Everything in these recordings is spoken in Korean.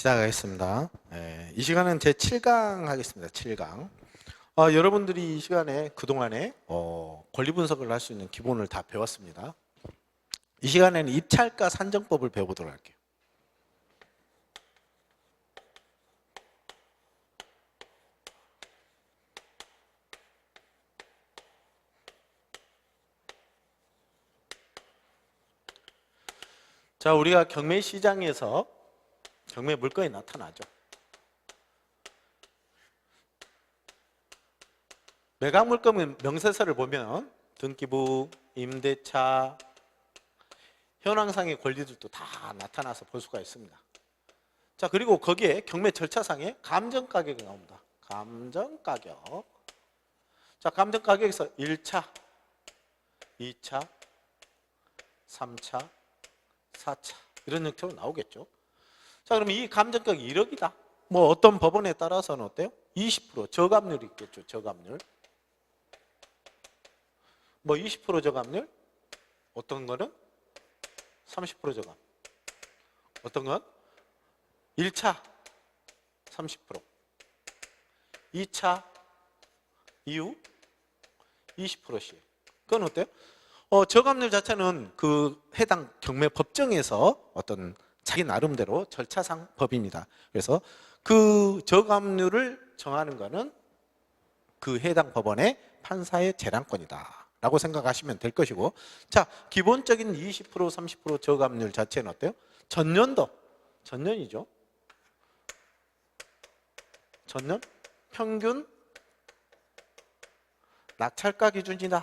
시작하겠습니다. 이 시간은 제 7강 하겠습니다. 7강. 여러분들이 이 시간에 그동안에 권리 분석을 할 수 있는 기본을 다 배웠습니다. 이 시간에는 입찰가 산정법을 배워보도록 할게요. 자, 우리가 경매 시장에서 경매 물건이 나타나죠. 매각 물건 명세서를 보면 등기부, 임대차, 현황상의 권리들도 다 나타나서 볼 수가 있습니다. 자, 그리고 거기에 경매 절차상에 감정가격이 나옵니다. 감정가격. 자, 감정가격에서 1차, 2차, 3차, 4차 이런 형태로 나오겠죠. 자, 그러면 이 감정가격이 1억이다. 뭐 어떤 법원에 따라서는 어때요? 20% 저감률이 있겠죠. 저감률. 뭐 20% 저감률, 어떤 거는 30% 저감, 어떤 건 1차 30%, 2차 이후 20%씩. 그건 어때요? 저감률 자체는 그 해당 경매 법정에서 어떤 자기 나름대로 절차상 법입니다. 그래서 그 저감률을 정하는 거는 그 해당 법원의 판사의 재량권이다 라고 생각하시면 될 것이고, 자, 기본적인 20% 30% 저감률 자체는 어때요? 전년도, 전년이죠. 전년 평균 낙찰가 기준이다,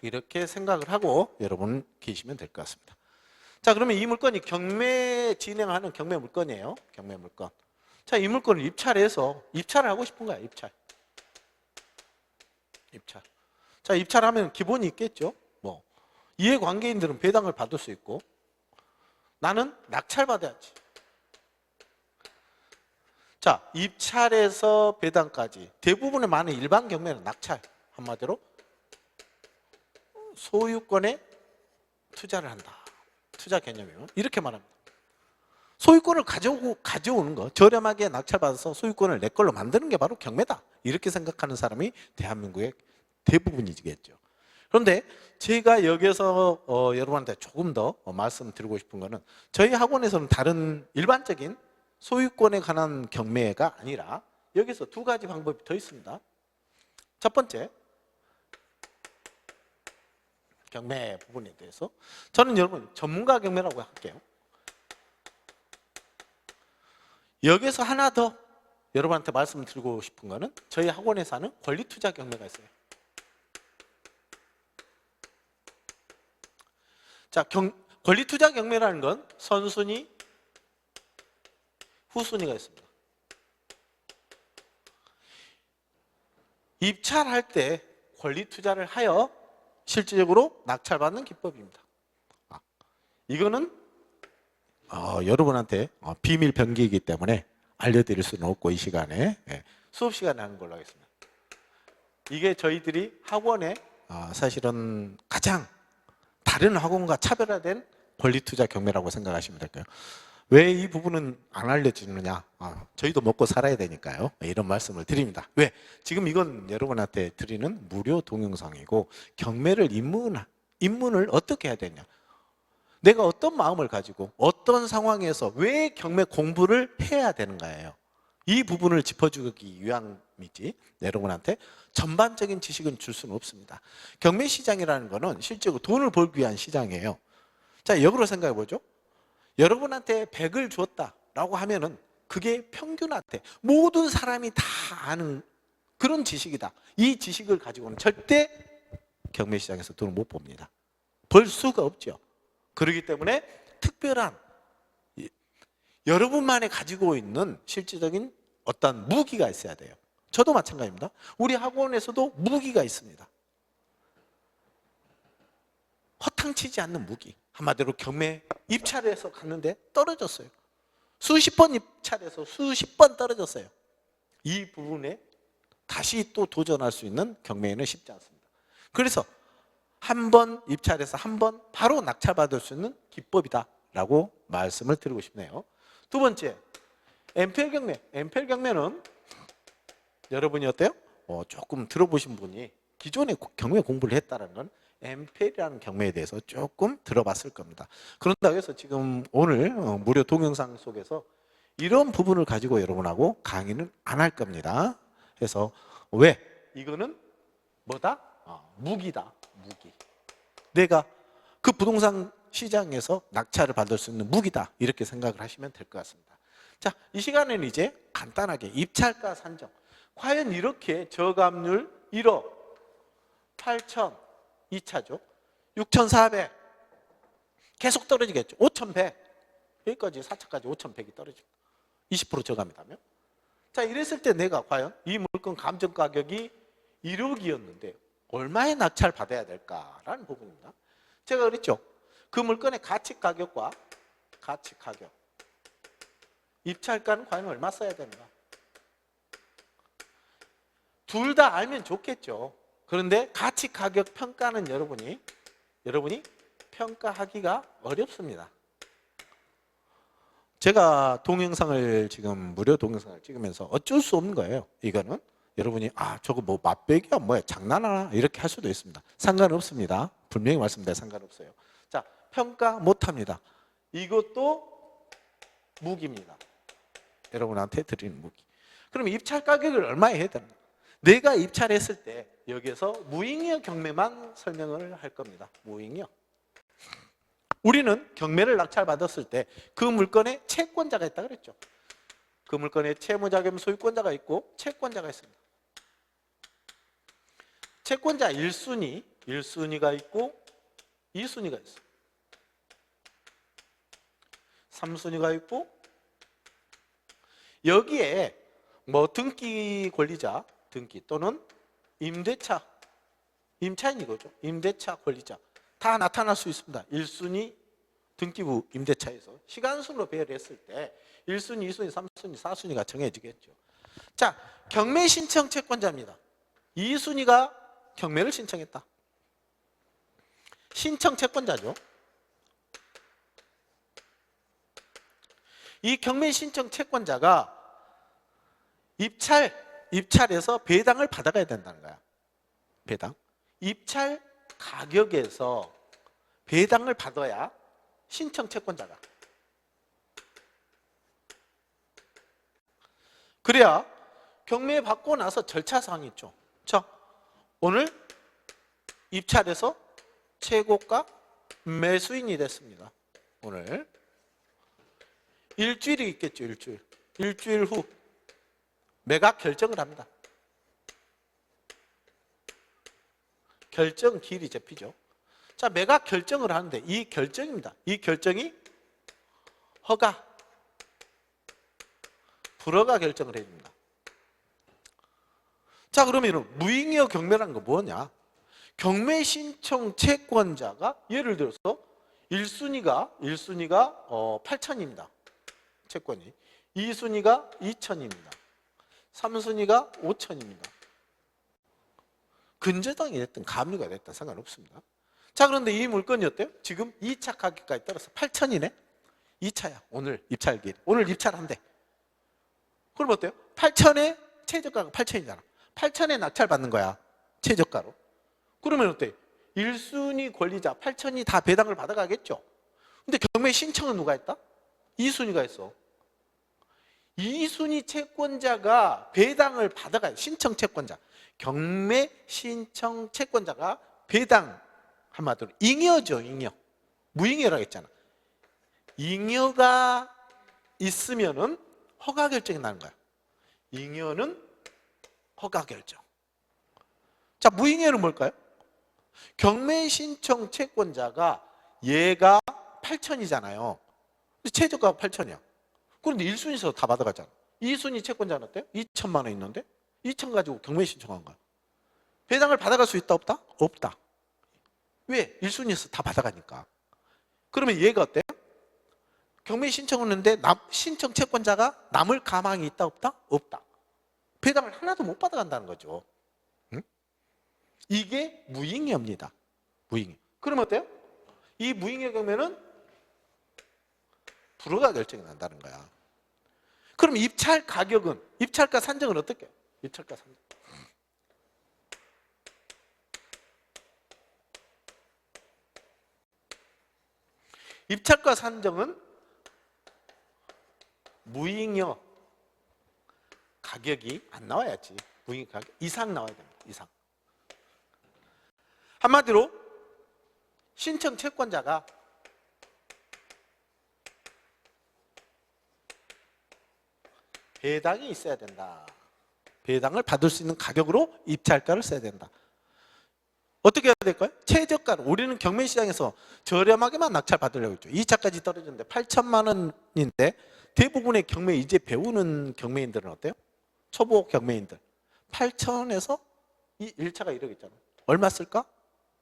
이렇게 생각을 하고 여러분 계시면 될 것 같습니다. 자, 그러면 이 물건이 경매 진행하는 경매 물건이에요. 경매 물건. 자, 이 물건을 입찰해서 입찰을 하고 싶은 거야. 입찰. 자, 입찰하면 기본이 있겠죠. 뭐 이해관계인들은 배당을 받을 수 있고, 나는 낙찰받아야지. 자, 입찰에서 배당까지 대부분의 많은 일반 경매는 낙찰, 한마디로 소유권에 투자를 한다. 투자 개념이요. 이렇게 말합니다. 소유권을 가져오는 거, 저렴하게 낙찰받아서 소유권을 내 걸로 만드는 게 바로 경매다, 이렇게 생각하는 사람이 대한민국의 대부분이겠죠. 그런데 제가 여기서 여러분한테 조금 더 말씀드리고 싶은 거는, 저희 학원에서는 다른 일반적인 소유권에 관한 경매가 아니라 여기서 두 가지 방법이 더 있습니다. 첫 번째, 경매 부분에 대해서 저는 여러분 전문가 경매라고 할게요. 여기서 하나 더 여러분한테 말씀드리고 싶은 거는, 저희 학원에서 하는 권리투자 경매가 있어요. 자, 권리투자 경매라는 건 선순위, 후순위가 있습니다. 입찰할 때 권리투자를 하여 실질적으로 낙찰받는 기법입니다. 이거는 여러분한테 비밀 병기이기 때문에 알려드릴 수는 없고, 이 시간에 수업 시간에 하는 걸로 하겠습니다. 이게 저희들이 학원에 사실은 가장 다른 학원과 차별화된 권리투자 경매라고 생각하시면 될까요? 왜 이 부분은 안 알려주느냐? 저희도 먹고 살아야 되니까요. 이런 말씀을 드립니다. 왜? 지금 이건 여러분한테 드리는 무료 동영상이고, 경매를 입문을 어떻게 해야 되냐? 내가 어떤 마음을 가지고 어떤 상황에서 왜 경매 공부를 해야 되는가예요. 이 부분을 짚어주기 위함이지 여러분한테 전반적인 지식은 줄 수는 없습니다. 경매 시장이라는 거는 실제로 돈을 벌기 위한 시장이에요. 자, 역으로 생각해 보죠. 여러분한테 100을 줬다라고 하면은 그게 평균한테 모든 사람이 다 아는 그런 지식이다. 이 지식을 가지고는 절대 경매 시장에서 돈을 못 봅니다. 벌 수가 없죠. 그렇기 때문에 특별한 여러분만이 가지고 있는 실질적인 어떤 무기가 있어야 돼요. 저도 마찬가지입니다. 우리 학원에서도 무기가 있습니다. 허탕치지 않는 무기. 한마디로 경매 입찰해서 갔는데 떨어졌어요. 수십 번 입찰해서 수십 번 떨어졌어요. 이 부분에 다시 또 도전할 수 있는 경매에는 쉽지 않습니다. 그래서 한 번 입찰해서 한 번 바로 낙찰받을 수 있는 기법이다 라고 말씀을 드리고 싶네요. 두 번째, 엠펠 경매. 엠펠 경매는 여러분이 어때요? 조금 들어보신 분이 기존에 경매 공부를 했다는 건 엠펠이라는 경매에 대해서 조금 들어봤을 겁니다. 그런다고 해서 지금 오늘 무료 동영상 속에서 이런 부분을 가지고 여러분하고 강의는 안 할 겁니다. 그래서 왜? 이거는 뭐다? 무기다. 무기. 내가 그 부동산 시장에서 낙찰을 받을 수 있는 무기다. 이렇게 생각을 하시면 될 것 같습니다. 자, 이 시간에는 이제 간단하게 입찰가 산정. 과연 이렇게 저감률 1억 8천 2차죠. 6,400 계속 떨어지겠죠. 5,100 여기까지 4차까지 5,100이 떨어집니다. 20% 저감이라면. 자, 이랬을 때 내가 과연 이 물건 감정 가격이 1억이었는데 얼마에 낙찰 받아야 될까라는 부분입니다. 제가 그랬죠. 그 물건의 가치 가격과 가치 가격, 입찰가는 과연 얼마 써야 되는가? 둘 다 알면 좋겠죠. 그런데 가치 가격 평가는 여러분이 평가하기가 어렵습니다. 제가 동영상을 지금 무료 동영상을 찍으면서 어쩔 수 없는 거예요. 이거는 여러분이 저거 뭐 맛배기야 뭐야 장난하나 이렇게 할 수도 있습니다. 상관없습니다. 분명히 말씀드려요. 상관없어요. 자, 평가 못합니다. 이것도 무기입니다. 여러분한테 드리는 무기. 그럼 입찰 가격을 얼마에 해야 되나? 내가 입찰했을 때 여기에서 무잉여 경매만 설명을 할 겁니다. 무잉여. 우리는 경매를 낙찰받았을 때 그 물건에 채권자가 있다 그랬죠. 그 물건에 채무자 겸 소유권자가 있고 채권자가 있습니다. 채권자 1순위가 있고 2순위가 있어요. 3순위가 있고 여기에 뭐 등기 권리자, 등기 또는 임대차, 임차인 이거죠. 임대차 권리자 다 나타날 수 있습니다. 1순위 등기부 임대차에서 시간순으로 배열했을 때 1순위, 2순위, 3순위, 4순위가 정해지겠죠. 자, 경매 신청 채권자입니다. 2순위가 경매를 신청했다. 신청 채권자죠. 이 경매 신청 채권자가 입찰에서 배당을 받아가야 된다는 거야. 배당. 입찰 가격에서 배당을 받아야 신청 채권자가. 그래야 경매 받고 나서 절차사항이 있죠. 자, 오늘 입찰에서 최고가 매수인이 됐습니다. 오늘 일주일이 있겠죠. 일주일 후 매각 결정을 합니다. 결정 기일이 잡히죠. 자, 매각 결정을 하는데 이 결정입니다. 이 결정이 허가, 불허가 결정을 해줍니다. 자, 그러면 무잉여 경매라는 거 뭐냐? 경매 신청 채권자가 예를 들어서 1순위가 8천입니다. 채권이. 2순위가 2천입니다. 3순위가 5천입니다. 근저당이 됐든 감리가 됐든 상관없습니다. 자, 그런데 이 물건이 어때요? 지금 2차 가격까지 떨어서 8천이네? 2차야. 오늘 입찰기일. 오늘 입찰한대. 그럼 어때요? 8천에 최저가가 8천이잖아. 8천에 낙찰 받는 거야. 최저가로. 그러면 어때? 1순위 권리자 8천이 다 배당을 받아가겠죠. 근데 경매 신청은 누가 했다? 2순위가 했어. 2순위 채권자가 배당을 받아가요. 신청 채권자. 경매 신청 채권자가 배당, 한마디로 잉여죠. 잉여. 무잉여라고 했잖아. 잉여가 있으면은 허가 결정이 나는 거야. 잉여는 허가 결정. 자, 무잉여는 뭘까요? 경매 신청 채권자가 얘가 8천이잖아요. 근데 최저가가 8천이야. 그런데 1순위에서 다 받아가잖아. 2순위 채권자는 어때요? 2천만 원 있는데 2천 가지고 경매 신청한 거야. 배당을 받아갈 수 있다 없다? 없다. 왜? 1순위에서 다 받아가니까. 그러면 얘가 어때요? 경매 신청을 했는데 신청 채권자가 남을 가망이 있다 없다? 없다. 배당을 하나도 못 받아간다는 거죠. 응? 이게 무잉여입니다. 무잉여. 그럼 어때요? 이 무잉여 경매는 불허가 결정이 난다는 거야. 그럼 입찰 가격은, 입찰가 산정은 어떻게 해요? 입찰가 산정. 입찰가 산정은 무잉여 가격이 안 나와야지. 무잉여 가격 이상 나와야 됩니다. 이상. 한마디로 신청 채권자가 배당이 있어야 된다. 배당을 받을 수 있는 가격으로 입찰가를 써야 된다. 어떻게 해야 될까요? 최저가는 우리는 경매시장에서 저렴하게만 낙찰 받으려고 했죠. 2차까지 떨어졌는데 8천만 원인데 대부분의 경매 이제 배우는 경매인들은 어때요? 초보 경매인들 8천에서 이 1차가 1억 있잖아요. 얼마 쓸까?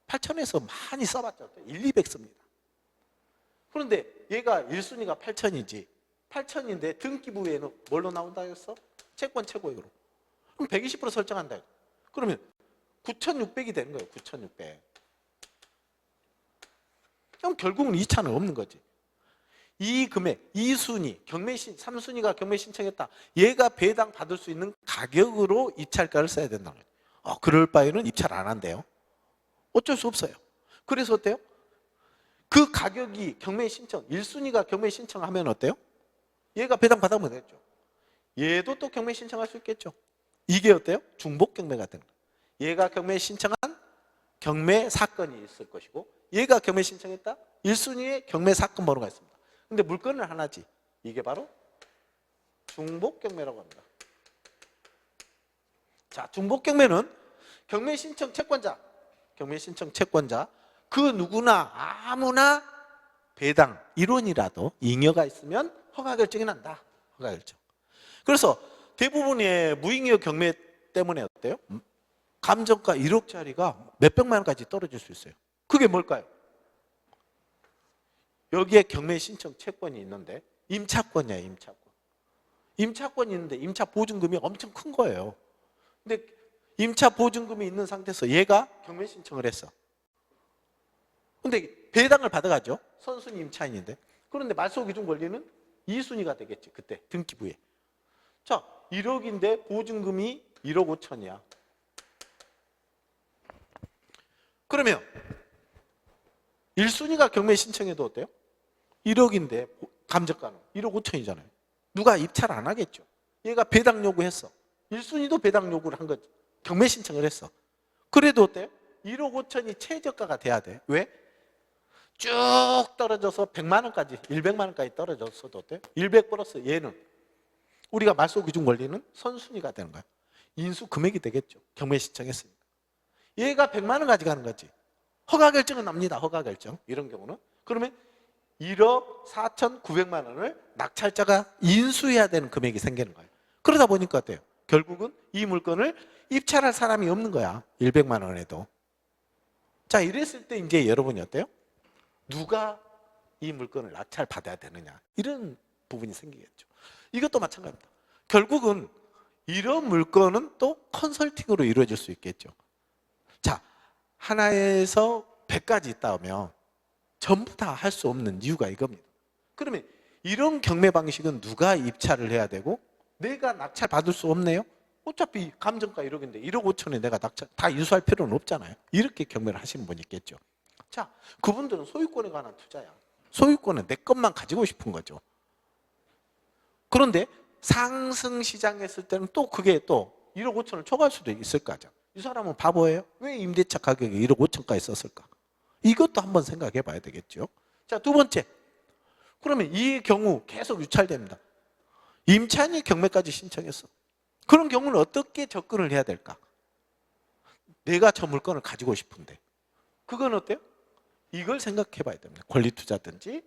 8천에서 많이 써봤죠. 1, 200 씁니다. 그런데 얘가 1순위가 8천이지 8천인데 등기부에는 뭘로 나온다 했어? 채권 최고액으로. 그럼 120% 설정한다. 그러면 9,600이 되는 거예요. 9,600. 그럼 결국은 2차는 없는 거지. 이 금액, 2순위, 경매신, 3순위가 경매 신청했다. 얘가 배당 받을 수 있는 가격으로 입찰가를 써야 된다는 거예요. 그럴 바에는 입찰 안 한대요. 어쩔 수 없어요. 그래서 어때요? 그 가격이 경매 신청, 1순위가 경매 신청하면 어때요? 얘가 배당 받으면 되겠죠. 얘도 또 경매 신청할 수 있겠죠. 이게 어때요? 중복 경매가 되는 거예요. 얘가 경매 신청한 경매 사건이 있을 것이고 얘가 경매 신청했다? 1순위에 경매 사건 번호가 있습니다. 근데 물건은 하나지. 이게 바로 중복 경매라고 합니다. 자, 중복 경매는 경매 신청 채권자, 경매 신청 채권자 그 누구나 아무나 배당 1원이라도 잉여가 있으면 허가 결정이 난다. 허가 결정. 그래서 대부분의 무잉여 경매 때문에 어때요? 감정가 1억짜리가 몇백만 원까지 떨어질 수 있어요. 그게 뭘까요? 여기에 경매 신청 채권이 있는데 임차권이야, 임차권. 임차권이 있는데 임차 보증금이 엄청 큰 거예요. 근데 임차 보증금이 있는 상태에서 얘가 경매 신청을 했어. 근데 배당을 받아가죠. 선순위 임차인인데. 그런데 말소 기준 권리는 2순위가 되겠지. 그때 등기부에. 자, 1억인데 보증금이 1억 5천이야. 그러면 1순위가 경매 신청해도 어때요? 1억인데 감정가는 1억 5천이잖아요. 누가 입찰 안 하겠죠. 얘가 배당 요구했어. 1순위도 배당 요구를 한 거지. 경매 신청을 했어. 그래도 어때요? 1억 5천이 최저가가 돼야 돼. 왜? 쭉 떨어져서 100만 원까지, 100만 원까지 떨어졌어도 어때요? 100 플러스 얘는 우리가 말소 기준 권리는 선순위가 되는 거야. 인수 금액이 되겠죠. 경매 신청했으니까. 얘가 100만 원 가져가는 거지. 허가 결정은 납니다. 허가 결정. 이런 경우는. 그러면 1억 4,900만 원을 낙찰자가 인수해야 되는 금액이 생기는 거예요. 그러다 보니까 어때요? 결국은 이 물건을 입찰할 사람이 없는 거야. 100만 원에도. 자, 이랬을 때 이제 여러분이 어때요? 누가 이 물건을 낙찰 받아야 되느냐. 이런 부분이 생기겠죠. 이것도 마찬가지입니다. 결국은 이런 물건은 또 컨설팅으로 이루어질 수 있겠죠. 자, 하나에서 100가지 있다면 전부 다 할 수 없는 이유가 이겁니다. 그러면 이런 경매 방식은 누가 입찰을 해야 되고 내가 낙찰 받을 수 없네요? 어차피 감정가 1억인데 1억 5천에 내가 낙찰 다 인수할 필요는 없잖아요. 이렇게 경매를 하시는 분이 있겠죠. 자, 그분들은 소유권에 관한 투자야. 소유권은 내 것만 가지고 싶은 거죠. 그런데 상승시장에 했을 때는 또 그게 또 1억 5천을 초과할 수도 있을 거죠. 이 사람은 바보예요? 왜 임대차 가격이 1억 5천까지 썼을까? 이것도 한번 생각해 봐야 되겠죠. 자, 두 번째. 그러면 이 경우 계속 유찰됩니다. 임차인이 경매까지 신청했어. 그런 경우는 어떻게 접근을 해야 될까? 내가 저 물건을 가지고 싶은데. 그건 어때요? 이걸 생각해 봐야 됩니다. 권리 투자든지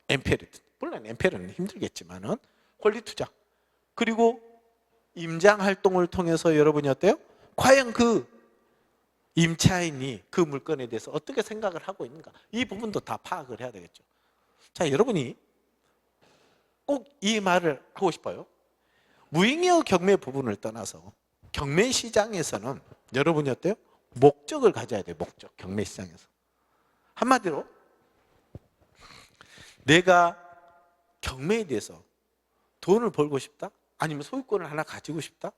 엠페리든. 물론 엠페리는 힘들겠지만은 권리 투자. 그리고 임장 활동을 통해서 여러분이 어때요? 과연 그 임차인이 그 물건에 대해서 어떻게 생각을 하고 있는가? 이 부분도 다 파악을 해야 되겠죠. 자, 여러분이 꼭 이 말을 하고 싶어요. 무잉여 경매 부분을 떠나서 경매 시장에서는 여러분이 어때요? 목적을 가져야 돼요. 목적. 경매 시장에서. 한마디로 내가 경매에 대해서 돈을 벌고 싶다? 아니면 소유권을 하나 가지고 싶다?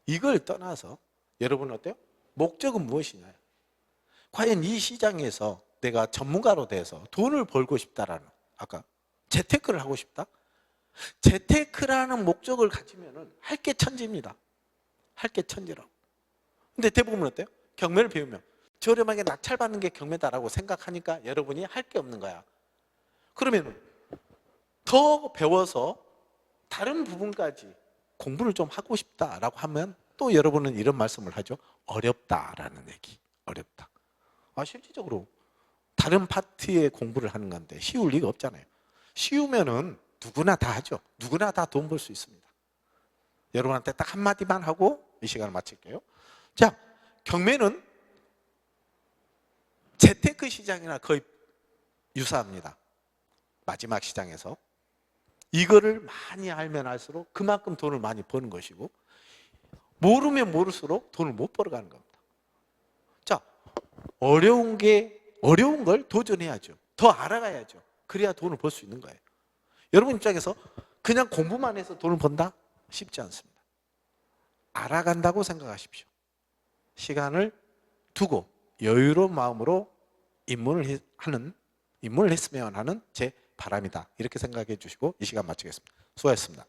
이걸 떠나서 여러분 어때요? 목적은 무엇이냐? 과연 이 시장에서 내가 전문가로 돼서 돈을 벌고 싶다라는, 아까 재테크를 하고 싶다? 재테크라는 목적을 가지면은 할 게 천지입니다. 할 게 천지라고. 근데 대부분 어때요? 경매를 배우면 저렴하게 낙찰받는 게 경매다라고 생각하니까 여러분이 할 게 없는 거야. 그러면 더 배워서 다른 부분까지 공부를 좀 하고 싶다라고 하면 또 여러분은 이런 말씀을 하죠. 어렵다라는 얘기. 어렵다. 실질적으로 다른 파트의 공부를 하는 건데 쉬울 리가 없잖아요. 쉬우면은 누구나 다 하죠. 누구나 다 돈 벌 수 있습니다. 여러분한테 딱 한마디만 하고 이 시간을 마칠게요. 자, 경매는 재테크 시장이나 거의 유사합니다. 마지막 시장에서 이거를 많이 알면 알수록 그만큼 돈을 많이 버는 것이고, 모르면 모를수록 돈을 못 벌어가는 겁니다. 자, 어려운 걸 도전해야죠. 더 알아가야죠. 그래야 돈을 벌 수 있는 거예요. 여러분 입장에서 그냥 공부만 해서 돈을 번다? 쉽지 않습니다. 알아간다고 생각하십시오. 시간을 두고 여유로운 마음으로 입문을 했으면 하는 제 바람이다. 이렇게 생각해 주시고 이 시간 마치겠습니다. 수고하셨습니다.